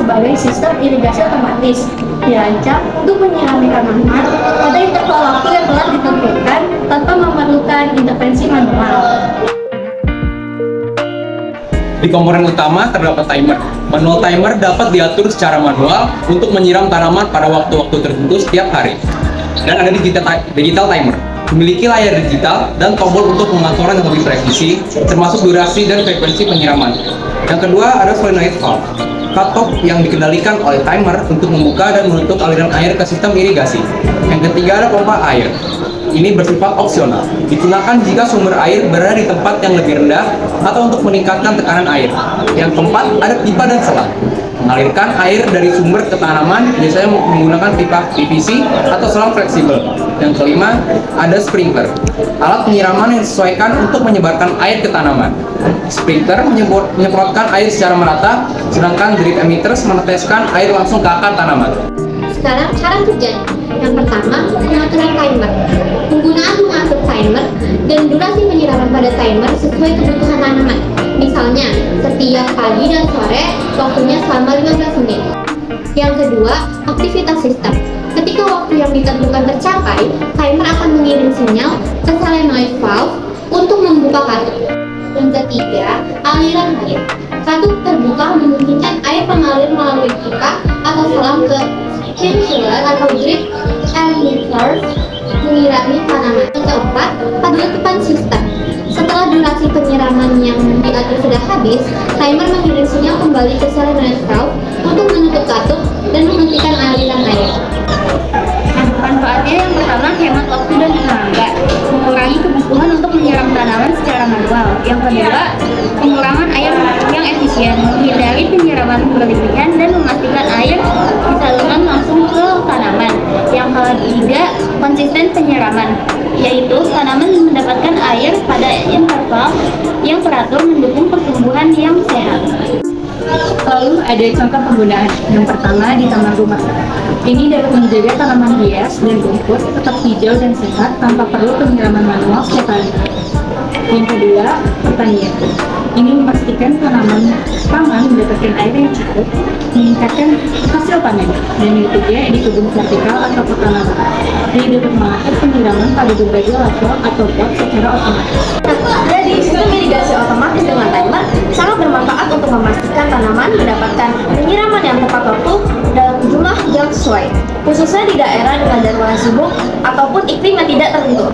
sebagai sistem irigasi otomatis dirancang untuk menyirami tanaman pada interval waktu yang telah ditentukan tanpa memerlukan intervensi manual. Di komponen utama terdapat timer. Manual timer dapat diatur secara manual untuk menyiram tanaman pada waktu-waktu tertentu setiap hari. Dan ada digital timer, memiliki layar digital dan tombol untuk pemantauan yang lebih presisi, termasuk durasi dan frekuensi penyiraman. Yang kedua ada solenoid valve, cutoff yang dikendalikan oleh timer untuk membuka dan menutup aliran air ke sistem irigasi. Yang ketiga ada pompa air. Ini bersifat opsional, digunakan jika sumber air berada di tempat yang lebih rendah atau untuk meningkatkan tekanan air. Yang keempat ada pipa dan selang, mengalirkan air dari sumber ke tanaman biasanya menggunakan pipa PVC atau selang fleksibel. Yang kelima ada sprinkler, alat penyiraman yang disesuaikan untuk menyebarkan air ke tanaman. Sprinkler menyemprotkan air secara merata, sedangkan drip emitters meneteskan air langsung ke akar tanaman. Sekarang cara kerjanya. Yang pertama, pengaturan timer. Penggunaan mengatur timer dan durasi penyiraman pada timer sesuai kebutuhan tanaman. Misalnya, setiap pagi dan sore, waktunya selama 15 menit. Yang kedua, aktivitas sistem. Ketika waktu yang ditentukan tercapai, timer akan mengirim sinyal ke solenoid valve untuk membuka katup. Yang ketiga, aliran air. Katup terbuka memungkinkan air mengalir melalui pipa atau selang ke sprinkler atau drip emitters menyirami tanaman. Yang keempat, penutupan sistem. Setelah durasi penyiraman yang diatur sudah habis, timer mengirim sinyal kembali ke solenoid valve untuk menutup katup dan menghentikan aliran air. Manfaatnya yang pertama, hemat waktu dan tenaga, mengurangi kebutuhan untuk menyiram tanaman secara manual. Yang kedua, pengurangan air yang efisien, menghindari penyiraman berlebihan dan memastikan air disalurkan langsung ke tanaman. Yang ketiga, konsisten penyiraman, yaitu tanaman mendapatkan air pada interval yang teratur mendukung pertumbuhan yang sehat. Lalu ada contoh penggunaan. Yang pertama di taman rumah. Ini dapat menjaga tanaman hias dan rumput tetap hijau dan sehat tanpa perlu penyiraman manual setiap hari. Yang kedua, pertanian. Ini memastikan tanaman pangan mendapatkan air yang cukup, meningkatkan hasil panen. Dan yang ketiga, di kebun vertikal atau pertanaman. Ini dapat mengatur penyiraman pada berbagai level atau pot secara otomatis. Jadi, sistem irigasi otomatis dengan timer sangat bermanfaat untuk memastikan tanaman mendapatkan penyiraman yang tepat waktu dalam jumlah yang sesuai, khususnya di daerah dengan jadwal sibuk ataupun iklim yang tidak tertentu.